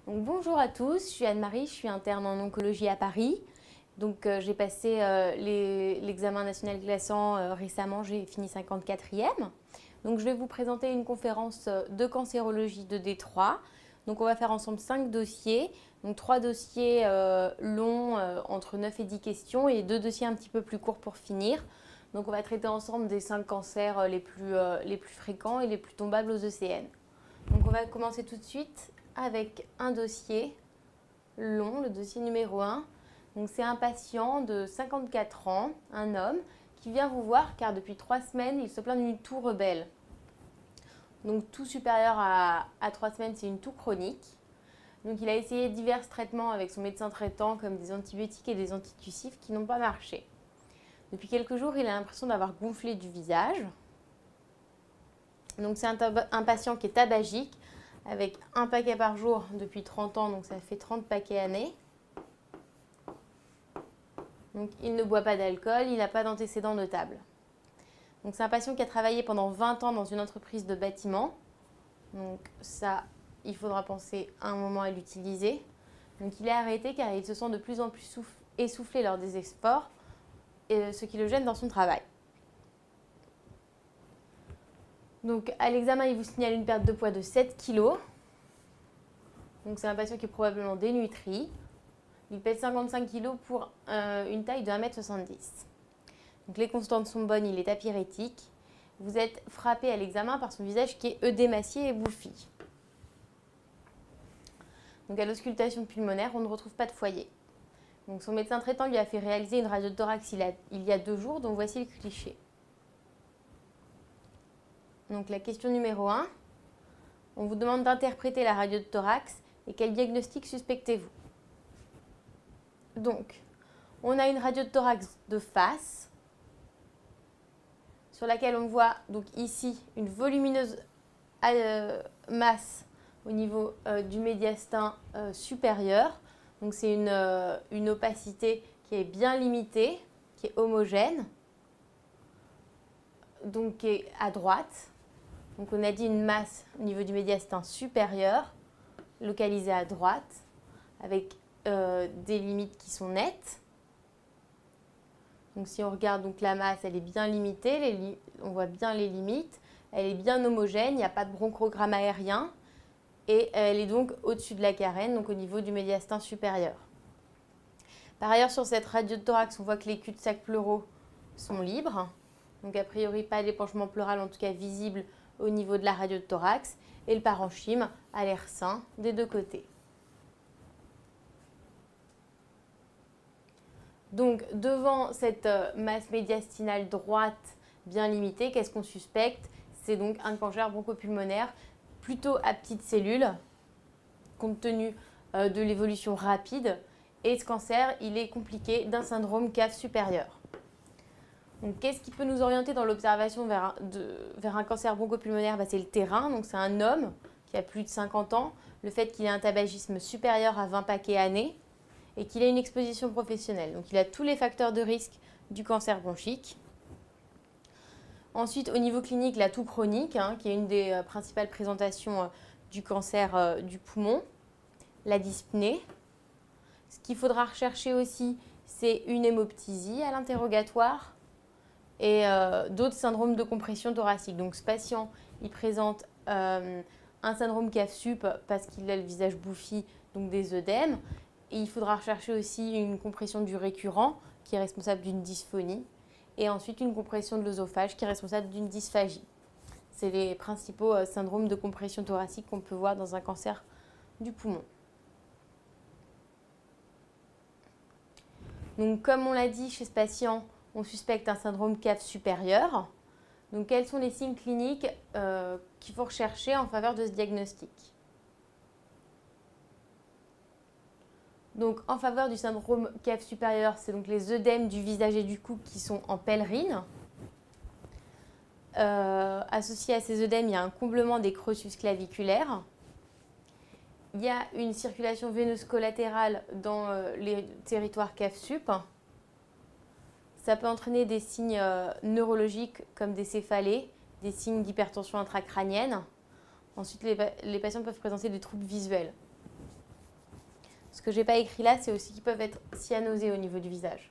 Donc, bonjour à tous, je suis Anne-Marie, je suis interne en oncologie à Paris. J'ai passé l'examen national classant récemment, j'ai fini 54e. Donc je vais vous présenter une conférence de cancérologie de Détroit. Donc on va faire ensemble 5 dossiers, donc 3 dossiers longs entre 9 et 10 questions et 2 dossiers un petit peu plus courts pour finir. Donc on va traiter ensemble des 5 cancers les plus fréquents et les plus tombables aux ECN. Donc on va commencer tout de suite avec un dossier long, le dossier numéro 1. Donc c'est un patient de 54 ans, un homme, qui vient vous voir car depuis 3 semaines, il se plaint d'une toux rebelle. Donc toux supérieure à 3 semaines, c'est une toux chronique. Donc il a essayé divers traitements avec son médecin traitant comme des antibiotiques et des antitussifs qui n'ont pas marché. Depuis quelques jours, il a l'impression d'avoir gonflé du visage. Donc c'est un patient qui est tabagique avec un paquet par jour depuis 30 ans, donc ça fait 30 paquets années. Donc il ne boit pas d'alcool, il n'a pas d'antécédents notables. Donc c'est un patient qui a travaillé pendant 20 ans dans une entreprise de bâtiment. Donc ça, il faudra penser un moment à l'utiliser. Donc il est arrêté car il se sent de plus en plus essoufflé lors des efforts, ce qui le gêne dans son travail. Donc à l'examen, il vous signale une perte de poids de 7 kg. Donc c'est un patient qui est probablement dénutri. Il pèse 55 kg pour une taille de 1,70 m. Donc les constantes sont bonnes, il est apyrétique. Vous êtes frappé à l'examen par son visage qui est œdémacié et bouffi. Donc à l'auscultation pulmonaire, on ne retrouve pas de foyer. Donc son médecin traitant lui a fait réaliser une radio de thorax il y a 2 jours, dont voici le cliché. Donc la question numéro 1, on vous demande d'interpréter la radio de thorax et quel diagnostic suspectez-vous? Donc, on a une radio de thorax de face sur laquelle on voit donc ici une volumineuse masse au niveau du médiastin supérieur. Donc c'est une opacité qui est bien limitée, qui est homogène, donc qui est à droite. Donc on a dit une masse au niveau du médiastin supérieur, localisée à droite, avec des limites qui sont nettes. Donc si on regarde donc la masse, elle est bien limitée, on voit bien les limites, elle est bien homogène, il n'y a pas de bronchogramme aérien et elle est donc au-dessus de la carène, donc au niveau du médiastin supérieur. Par ailleurs, sur cette radio de thorax, on voit que les cul-de-sac pleuraux sont libres, donc a priori pas d'épanchement pleural en tout cas visible au niveau de la radio de thorax et le parenchyme a l'air sain des 2 côtés. Donc, devant cette masse médiastinale droite bien limitée, qu'est-ce qu'on suspecte? C'est donc un cancer bronchopulmonaire plutôt à petites cellules, compte tenu de l'évolution rapide. Et ce cancer, il est compliqué d'un syndrome cave supérieur. Donc, qu'est-ce qui peut nous orienter dans l'observation vers un cancer bronchopulmonaire? C'est le terrain. Donc, c'est un homme qui a plus de 50 ans. Le fait qu'il ait un tabagisme supérieur à 20 paquets années et qu'il ait une exposition professionnelle. Donc il a tous les facteurs de risque du cancer bronchique. Ensuite, au niveau clinique, la toux chronique, qui est une des principales présentations du cancer du poumon, la dyspnée. Ce qu'il faudra rechercher aussi, c'est une hémoptysie à l'interrogatoire et d'autres syndromes de compression thoracique. Donc ce patient, il présente un syndrome cave-sup parce qu'il a le visage bouffi, donc des œdèmes. Et il faudra rechercher aussi une compression du récurrent qui est responsable d'une dysphonie et ensuite une compression de l'œsophage qui est responsable d'une dysphagie. C'est les principaux syndromes de compression thoracique qu'on peut voir dans un cancer du poumon. Donc comme on l'a dit chez ce patient, on suspecte un syndrome cave supérieur. Donc quels sont les signes cliniques qu'il faut rechercher en faveur de ce diagnostic? Donc, en faveur du syndrome cave supérieur, c'est donc les œdèmes du visage et du cou qui sont en pèlerine. Associé à ces œdèmes, il y a un comblement des creux claviculaires. Il y a une circulation veineuse collatérale dans les territoires cave-sup. Ça peut entraîner des signes neurologiques comme des céphalées, des signes d'hypertension intracrânienne. Ensuite, les patients peuvent présenter des troubles visuels. Ce que je n'ai pas écrit là, c'est aussi qu'ils peuvent être cyanosés au niveau du visage.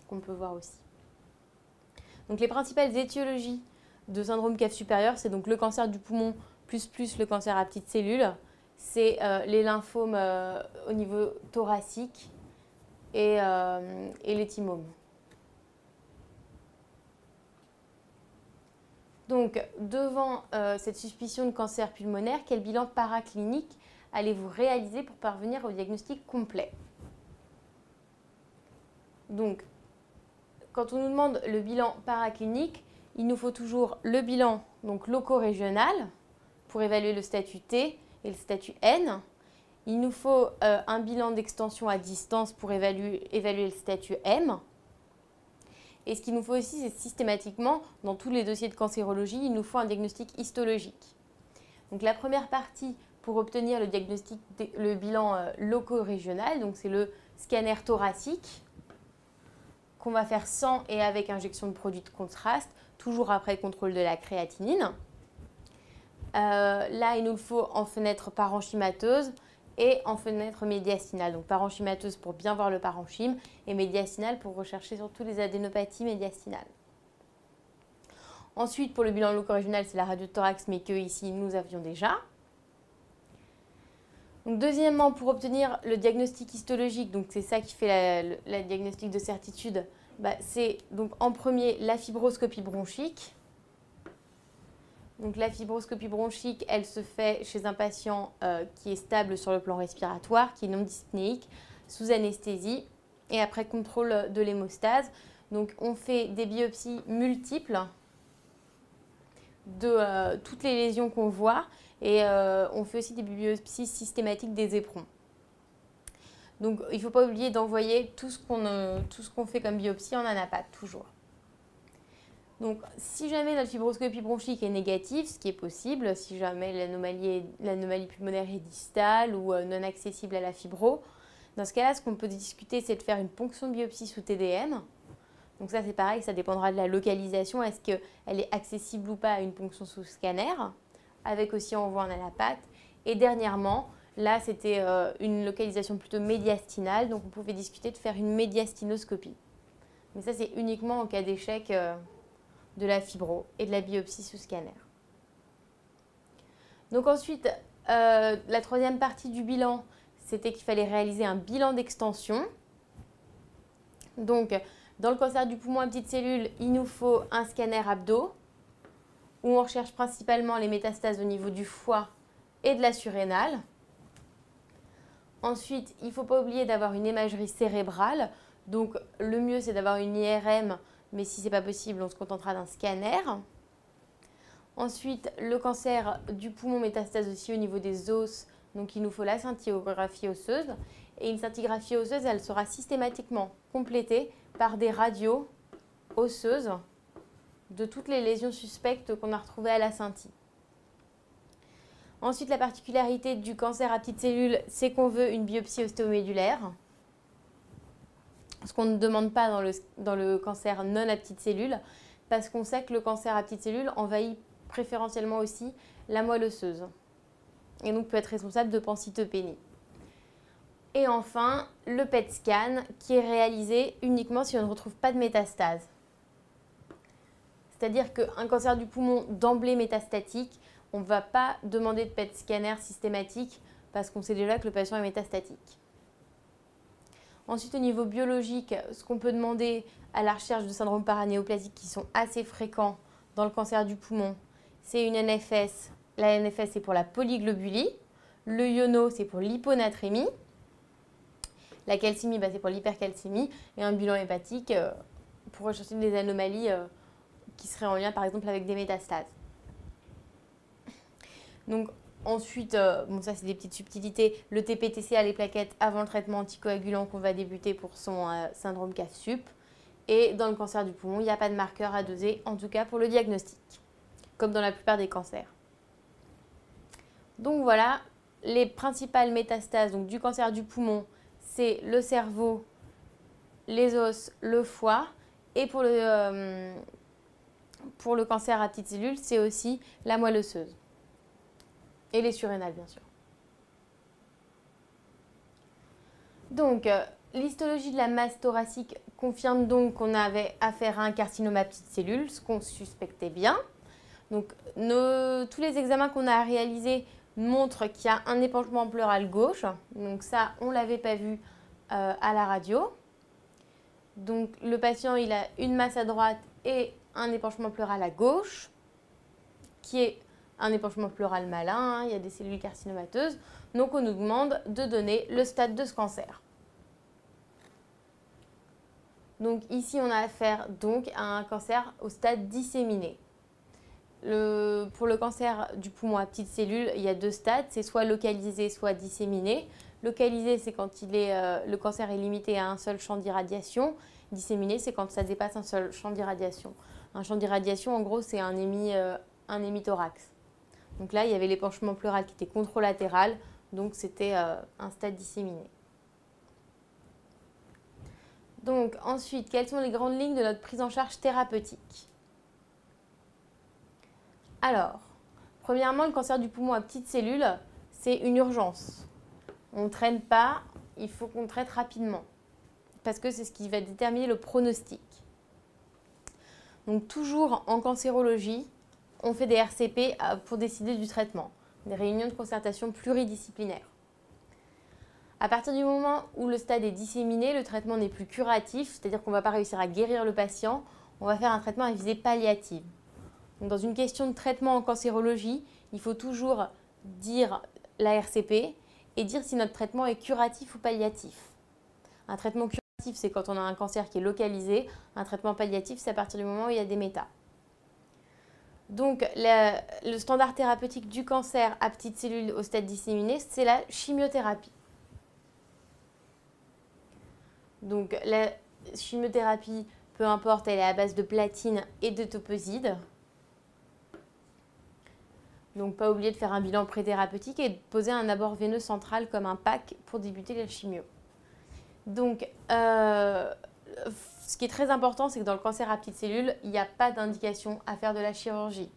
Qu'on peut voir aussi. Donc les principales étiologies de syndrome cave supérieur, c'est donc le cancer du poumon plus le cancer à petites cellules. C'est les lymphomes au niveau thoracique et les thymomes. Donc, devant cette suspicion de cancer pulmonaire, quel bilan paraclinique allez-vous réaliser pour parvenir au diagnostic complet? Donc, quand on nous demande le bilan paraclinique, il nous faut toujours le bilan donc loco-régional pour évaluer le statut T et le statut N. Il nous faut un bilan d'extension à distance pour évaluer le statut M. Et ce qu'il nous faut aussi, c'est systématiquement, dans tous les dossiers de cancérologie, il nous faut un diagnostic histologique. Donc la première partie pour obtenir le bilan loco-régional, donc c'est le scanner thoracique qu'on va faire sans et avec injection de produits de contraste, toujours après contrôle de la créatinine. Là, il nous le faut en fenêtre parenchymateuse et en fenêtre médiastinale. Donc parenchymateuse pour bien voir le parenchyme et médiastinale pour rechercher surtout les adénopathies médiastinales. Ensuite, pour le bilan loco-régional, c'est la radio de thorax, mais que ici, nous avions déjà. Donc, deuxièmement, pour obtenir le diagnostic histologique, donc c'est ça qui fait la diagnostic de certitude, c'est donc en premier la fibroscopie bronchique. Donc la fibroscopie bronchique, elle se fait chez un patient qui est stable sur le plan respiratoire, qui est non dyspnéique, sous anesthésie et après contrôle de l'hémostase. Donc on fait des biopsies multiples de toutes les lésions qu'on voit et on fait aussi des biopsies systématiques des éperons. Donc il ne faut pas oublier d'envoyer tout ce qu'on fait comme biopsie, on n'en a pas toujours. Donc, si jamais notre fibroscopie bronchique est négative, ce qui est possible, si jamais l'anomalie pulmonaire est distale ou non accessible à la fibro, dans ce cas-là, ce qu'on peut discuter, c'est de faire une ponction de biopsie sous TDM. Donc ça, c'est pareil, ça dépendra de la localisation. Est-ce qu'elle est accessible ou pas à une ponction sous scanner, avec aussi envoi en allapate. Et dernièrement, là, c'était une localisation plutôt médiastinale, donc on pouvait discuter de faire une médiastinoscopie. Mais ça, c'est uniquement en cas d'échec de la fibro et de la biopsie sous scanner. Donc ensuite, la troisième partie du bilan, c'était qu'il fallait réaliser un bilan d'extension. Donc, dans le cancer du poumon à petites cellules, il nous faut un scanner abdo, où on recherche principalement les métastases au niveau du foie et de la surrénale. Ensuite, il ne faut pas oublier d'avoir une imagerie cérébrale. Donc, le mieux, c'est d'avoir une IRM, mais si ce n'est pas possible, on se contentera d'un scanner. Ensuite, le cancer du poumon métastase aussi au niveau des os. Donc, il nous faut la scintigraphie osseuse. Et une scintigraphie osseuse, elle sera systématiquement complétée par des radios osseuses de toutes les lésions suspectes qu'on a retrouvées à la scintille. Ensuite, la particularité du cancer à petites cellules, c'est qu'on veut une biopsie ostéomédulaire. Ce qu'on ne demande pas dans le cancer non à petites cellules, parce qu'on sait que le cancer à petites cellules envahit préférentiellement aussi la moelle osseuse, et donc peut être responsable de pancytopénie. Et enfin, le PET scan, qui est réalisé uniquement si on ne retrouve pas de métastase. C'est-à-dire qu'un cancer du poumon d'emblée métastatique, on ne va pas demander de PET scanner systématique, parce qu'on sait déjà que le patient est métastatique. Ensuite, au niveau biologique, ce qu'on peut demander à la recherche de syndromes paranéoplasiques qui sont assez fréquents dans le cancer du poumon, c'est une NFS. La NFS, c'est pour la polyglobulie. Le iono, c'est pour l'hyponatrémie. La calcémie, c'est pour l'hypercalcémie. Et un bilan hépatique pour rechercher des anomalies qui seraient en lien, par exemple, avec des métastases. Donc, ensuite, ça c'est des petites subtilités, le TPTCA, les plaquettes avant le traitement anticoagulant qu'on va débuter pour son syndrome CAF sup. Et dans le cancer du poumon, il n'y a pas de marqueur à doser, en tout cas pour le diagnostic, comme dans la plupart des cancers. Donc voilà, les principales métastases donc, du cancer du poumon, c'est le cerveau, les os, le foie. Et pour le pour le cancer à petites cellules, c'est aussi la moelle osseuse et les surrénales, bien sûr. Donc, l'histologie de la masse thoracique confirme donc qu'on avait affaire à un carcinome à petites cellules, ce qu'on suspectait bien. Donc, tous les examens qu'on a réalisés montrent qu'il y a un épanchement pleural gauche. Donc ça, on ne l'avait pas vu à la radio. Donc, le patient, il a une masse à droite et un épanchement pleural à gauche, qui est un épanchement pleural malin, hein, il y a des cellules carcinomateuses. Donc, on nous demande de donner le stade de ce cancer. Donc, ici, on a affaire donc, à un cancer au stade disséminé. Pour le cancer du poumon à petites cellules, il y a 2 stades, c'est soit localisé, soit disséminé. Localisé, c'est quand le cancer est limité à un seul champ d'irradiation. Disséminé, c'est quand ça dépasse un seul champ d'irradiation. Un champ d'irradiation, en gros, c'est un hémithorax. Donc là, il y avait l'épanchement pleural qui était contralatéral, donc c'était un stade disséminé. Donc ensuite, quelles sont les grandes lignes de notre prise en charge thérapeutique ? Alors, premièrement, le cancer du poumon à petites cellules, c'est une urgence. On ne traîne pas, il faut qu'on traite rapidement, parce que c'est ce qui va déterminer le pronostic. Donc toujours en cancérologie, on fait des RCP pour décider du traitement, des réunions de concertation pluridisciplinaires. À partir du moment où le stade est disséminé, le traitement n'est plus curatif, c'est-à-dire qu'on ne va pas réussir à guérir le patient, on va faire un traitement à visée palliative. Donc, dans une question de traitement en cancérologie, il faut toujours dire la RCP et dire si notre traitement est curatif ou palliatif. Un traitement curatif, c'est quand on a un cancer qui est localisé. Un traitement palliatif, c'est à partir du moment où il y a des métas. Donc, le standard thérapeutique du cancer à petites cellules au stade disséminé, c'est la chimiothérapie. Donc, la chimiothérapie, peu importe, elle est à base de platine et de toposide. Donc, pas oublier de faire un bilan préthérapeutique et de poser un abord veineux central comme un PAC pour débuter la chimio. Donc, ce qui est très important, c'est que dans le cancer à petites cellules, il n'y a pas d'indication à faire de la chirurgie.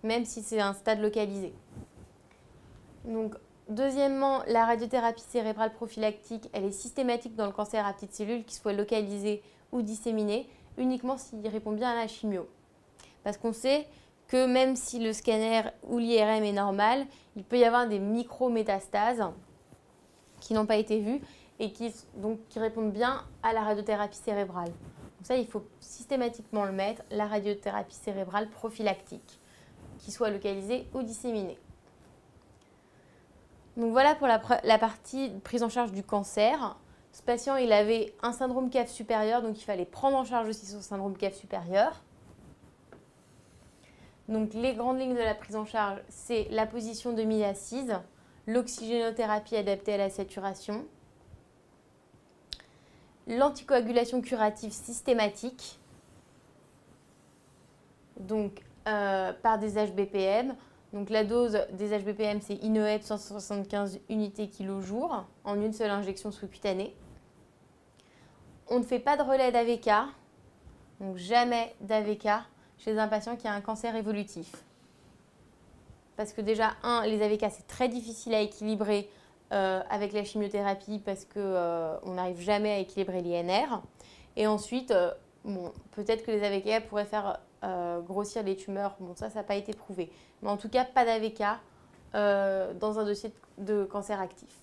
Même si c'est un stade localisé. Donc, deuxièmement, la radiothérapie cérébrale prophylactique, elle est systématique dans le cancer à petites cellules, qu'il soit localisé ou disséminé, uniquement s'il répond bien à la chimio. Parce qu'on sait que même si le scanner ou l'IRM est normal, il peut y avoir des micro-métastases qui n'ont pas été vues et qui répondent bien à la radiothérapie cérébrale. Donc ça, il faut systématiquement le mettre, la radiothérapie cérébrale prophylactique, qui soit localisée ou disséminée. Donc voilà pour la partie prise en charge du cancer. Ce patient, il avait un syndrome cave supérieur, donc il fallait prendre en charge aussi son syndrome cave supérieur. Donc les grandes lignes de la prise en charge, c'est la position demi-assise, l'oxygénothérapie adaptée à la saturation, l'anticoagulation curative systématique, donc par des HBPM. Donc la dose des HBPM, c'est INOEP 175 unités kg/jour en une seule injection sous-cutanée. On ne fait pas de relais d'AVK, donc jamais d'AVK chez un patient qui a un cancer évolutif. Parce que déjà, les AVK, c'est très difficile à équilibrer avec la chimiothérapie parce qu'on n'arrive jamais à équilibrer l'INR. Et ensuite, peut-être que les AVK pourraient faire grossir les tumeurs. Bon, ça n'a pas été prouvé. Mais en tout cas, pas d'AVK dans un dossier de cancer actif.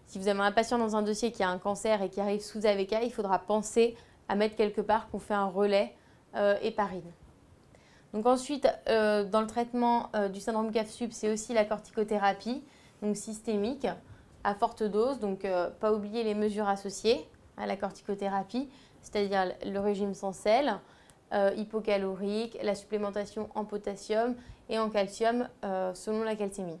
Si vous avez un patient dans un dossier qui a un cancer et qui arrive sous AVK, il faudra penser à mettre quelque part qu'on fait un relais héparine. Donc ensuite, dans le traitement du syndrome CAF-SUB, c'est aussi la corticothérapie, donc systémique, à forte dose. Donc pas oublier les mesures associées à la corticothérapie, c'est-à-dire le régime sans sel, hypocalorique, la supplémentation en potassium et en calcium selon la calcémie.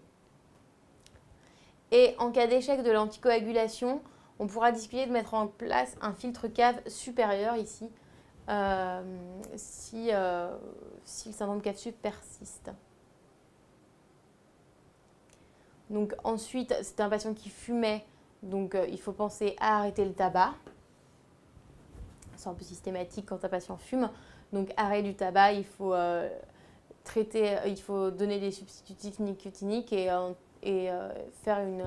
Et en cas d'échec de l'anticoagulation, on pourra discuter de mettre en place un filtre cave supérieur ici, si le syndrome CAF-SUB persiste. Donc ensuite, c'était un patient qui fumait, donc il faut penser à arrêter le tabac. c'est un peu systématique quand un patient fume. Donc arrêt du tabac, il faut donner des substitutifs nicotiniques et faire une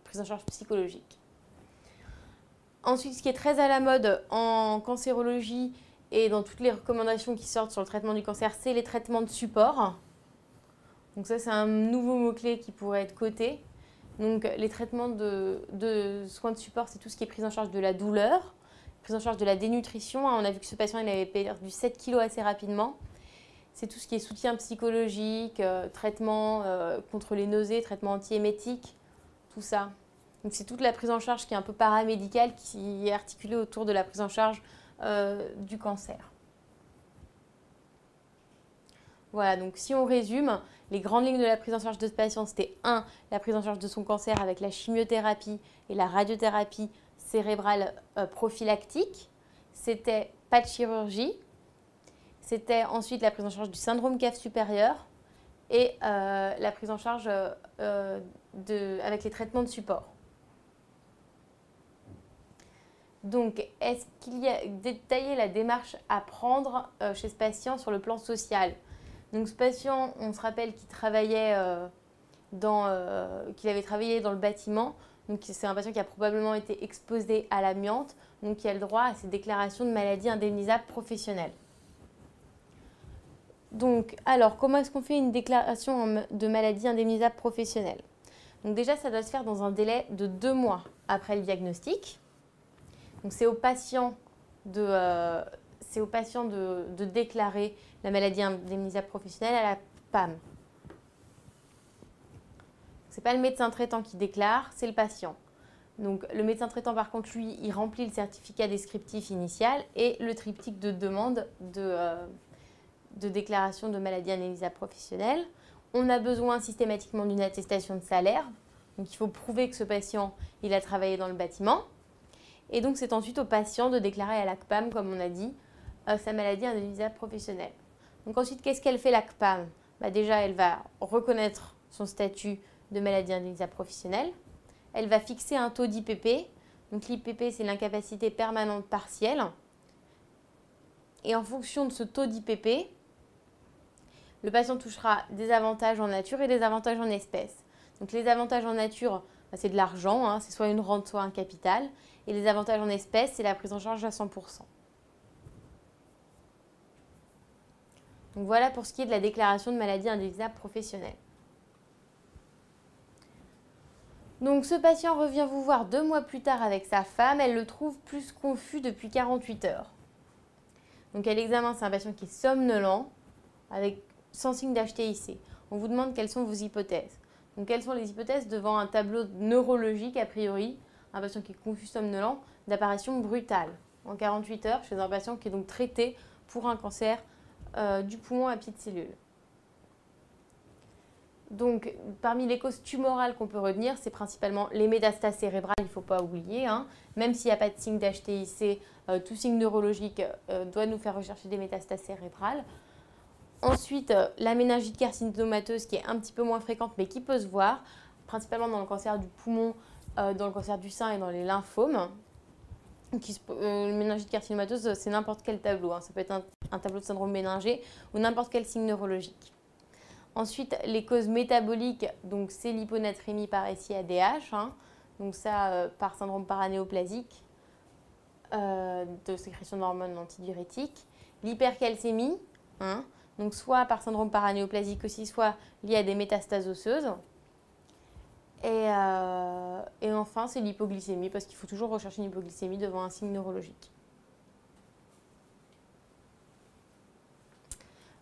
prise en charge psychologique. Ensuite, ce qui est très à la mode en cancérologie et dans toutes les recommandations qui sortent sur le traitement du cancer, c'est les traitements de support. Donc ça, c'est un nouveau mot-clé qui pourrait être coté. Donc les traitements de soins de support, c'est tout ce qui est prise en charge de la douleur, prise en charge de la dénutrition. On a vu que ce patient il avait perdu 7 kg assez rapidement. C'est tout ce qui est soutien psychologique, traitement contre les nausées, traitement antiémétique, tout ça. Donc c'est toute la prise en charge qui est un peu paramédicale, qui est articulée autour de la prise en charge du cancer. Voilà, donc si on résume, les grandes lignes de la prise en charge de ce patient, c'était 1. La prise en charge de son cancer avec la chimiothérapie et la radiothérapie cérébrale prophylactique. C'était pas de chirurgie. C'était ensuite la prise en charge du syndrome cave supérieur et la prise en charge avec les traitements de support. Donc, est-ce qu'il y a détaillé la démarche à prendre chez ce patient sur le plan social? Donc, ce patient, on se rappelle qu'il travaillait qu'il avait travaillé dans le bâtiment. Donc, c'est un patient qui a probablement été exposé à l'amiante, donc qui a le droit à ces déclarations de maladie indemnisable professionnelle. Donc, alors, comment est-ce qu'on fait une déclaration de maladie indemnisable professionnelle? Donc déjà, ça doit se faire dans un délai de 2 mois après le diagnostic. Donc, c'est au patient de déclarer la maladie indemnisable professionnelle à la PAM. Ce n'est pas le médecin traitant qui déclare, c'est le patient. Donc, le médecin traitant, par contre, lui, il remplit le certificat descriptif initial et le triptyque de demande de déclaration de maladie indemnisable professionnelle. On a besoin systématiquement d'une attestation de salaire. Donc, il faut prouver que ce patient, il a travaillé dans le bâtiment. Et donc, c'est ensuite au patient de déclarer à l'ACPAM, comme on a dit, sa maladie indemnisable professionnelle. Donc, ensuite, qu'est-ce qu'elle fait l'ACPAM? Déjà, elle va reconnaître son statut de maladie indemnisable professionnelle. Elle va fixer un taux d'IPP. Donc, l'IPP, c'est l'incapacité permanente partielle. Et en fonction de ce taux d'IPP, le patient touchera des avantages en nature et des avantages en espèces. Donc, les avantages en nature, c'est de l'argent, c'est soit une rente, soit un capital. Et les avantages en espèces, c'est la prise en charge à 100%. Donc, voilà pour ce qui est de la déclaration de maladie indemnisable professionnelle. Donc, ce patient revient vous voir 2 mois plus tard avec sa femme. Elle le trouve plus confus depuis 48 heures. Donc, à l'examen, c'est un patient qui est somnolent, sans signe d'HTIC. On vous demande quelles sont vos hypothèses. Donc, quelles sont les hypothèses devant un tableau neurologique, a priori, un patient qui est confus somnolent, d'apparition brutale en 48 heures chez un patient qui est donc traité pour un cancer du poumon à petites cellules. Donc, parmi les causes tumorales qu'on peut retenir, c'est principalement les métastases cérébrales, il ne faut pas oublier. Même s'il n'y a pas de signe d'HTIC, tout signe neurologique doit nous faire rechercher des métastases cérébrales. Ensuite, la méningite carcinomateuse qui est un petit peu moins fréquente mais qui peut se voir, principalement dans le cancer du poumon, dans le cancer du sein et dans les lymphomes. Méningite carcinomateuse, c'est n'importe quel tableau. Ça peut être un tableau de syndrome méningé ou n'importe quel signe neurologique. Ensuite, les causes métaboliques, donc c'est l'hyponatrémie par SIADH, donc ça par syndrome paranéoplasique de sécrétion d'hormones antidiurétiques. L'hypercalcémie, donc soit par syndrome paranéoplasique aussi, soit lié à des métastases osseuses. Et enfin, c'est l'hypoglycémie, parce qu'il faut toujours rechercher une hypoglycémie devant un signe neurologique.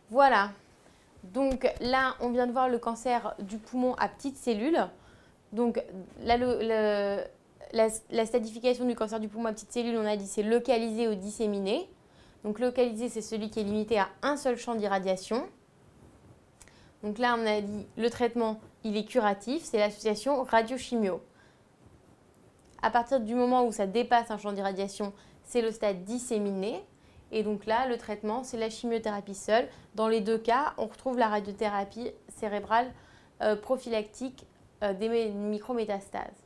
Voilà. Donc là, on vient de voir le cancer du poumon à petites cellules. Donc la stadification du cancer du poumon à petites cellules, on a dit c'est localisé ou disséminé. Donc localisé, c'est celui qui est limité à un seul champ d'irradiation. Donc là, on a dit le traitement, il est curatif, c'est l'association radio-chimio. À partir du moment où ça dépasse un champ d'irradiation, c'est le stade disséminé. Et donc là, le traitement, c'est la chimiothérapie seule. Dans les 2 cas, on retrouve la radiothérapie cérébrale prophylactique des micrométastases.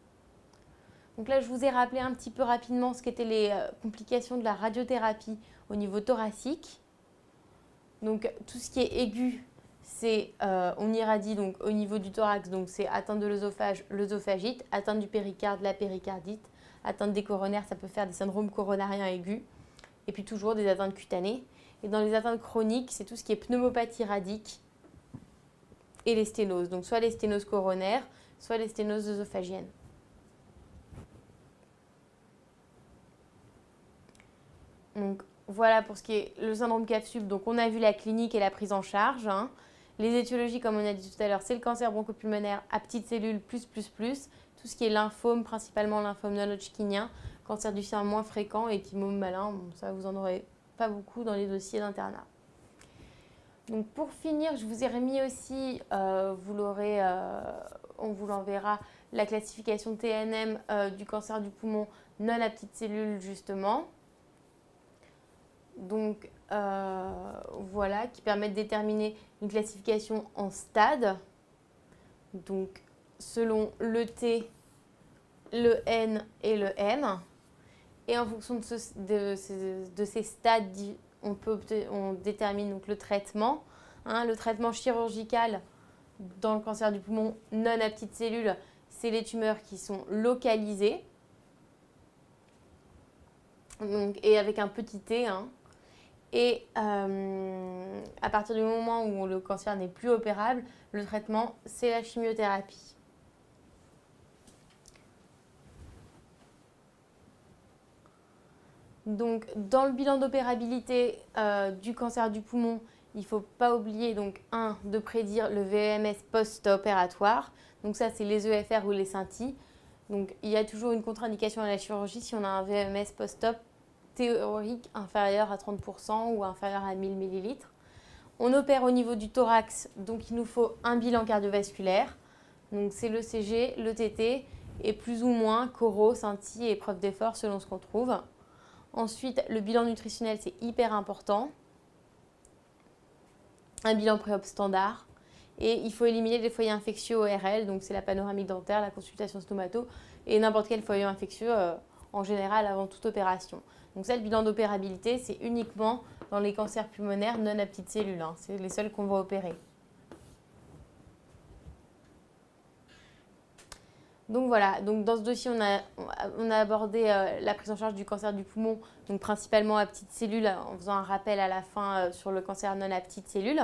Donc là, je vous ai rappelé un petit peu rapidement ce qu'étaient les complications de la radiothérapie au niveau thoracique. Donc tout ce qui est aigu, c'est, on irradie donc au niveau du thorax, donc c'est atteinte de l'œsophage, l'œsophagite, atteinte du péricarde, la péricardite, atteinte des coronaires, ça peut faire des syndromes coronariens aigus, et puis toujours des atteintes cutanées. Et dans les atteintes chroniques, c'est tout ce qui est pneumopathie radique et les sténoses, donc soit les sténoses coronaires, soit les sténoses œsophagiennes. Donc voilà pour ce qui est le syndrome CAF-SUB. Donc on a vu la clinique et la prise en charge. Les étiologies, comme on a dit tout à l'heure, c'est le cancer bronchopulmonaire à petites cellules plus. Tout ce qui est lymphome, principalement lymphome non-Hodgkinien, cancer du sein moins fréquent et thymome malin. Bon, ça, vous en aurez pas beaucoup dans les dossiers d'internat. Donc pour finir, je vous ai remis aussi, vous l'aurez, on vous l'enverra, la classification TNM du cancer du poumon non à petites cellules justement. Donc voilà, qui permet de déterminer une classification en stades. Donc selon le T, le N et le M. Et en fonction de ces stades, on détermine donc le traitement. Le traitement chirurgical dans le cancer du poumon non à petites cellules, c'est les tumeurs qui sont localisées. Donc, et avec un petit t. Et à partir du moment où le cancer n'est plus opérable, le traitement, c'est la chimiothérapie. Donc, dans le bilan d'opérabilité du cancer du poumon, il ne faut pas oublier donc de prédire le VMS post-opératoire. Donc ça, c'est les EFR ou les scintilles. Donc il y a toujours une contre-indication à la chirurgie si on a un VMS post-op théorique inférieur à 30% ou inférieur à 1000 ml. On opère au niveau du thorax, donc il nous faut un bilan cardiovasculaire. Donc c'est l'ECG, le TT et plus ou moins choro, scintille et épreuve d'effort selon ce qu'on trouve. Ensuite, le bilan nutritionnel, c'est hyper important. Un bilan pré-op standard. Et il faut éliminer les foyers infectieux ORL, donc c'est la panoramique dentaire, la consultation stomato et n'importe quel foyer infectieux en général avant toute opération. Donc ça, le bilan d'opérabilité, c'est uniquement dans les cancers pulmonaires non à petites cellules. C'est les seuls qu'on va opérer. Donc voilà, donc dans ce dossier, on a abordé la prise en charge du cancer du poumon, donc principalement à petites cellules, en faisant un rappel à la fin sur le cancer non à petites cellules.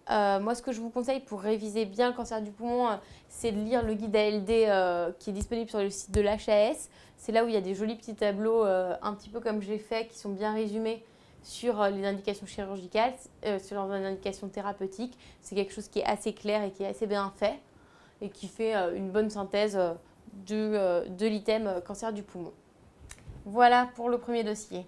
Moi, ce que je vous conseille pour réviser bien le cancer du poumon, c'est de lire le guide ALD qui est disponible sur le site de l'HAS. C'est là où il y a des jolis petits tableaux, un petit peu comme j'ai fait, qui sont bien résumés sur les indications chirurgicales, sur les indications thérapeutiques. C'est quelque chose qui est assez clair et qui est assez bien fait et qui fait une bonne synthèse de l'item cancer du poumon. Voilà pour le premier dossier.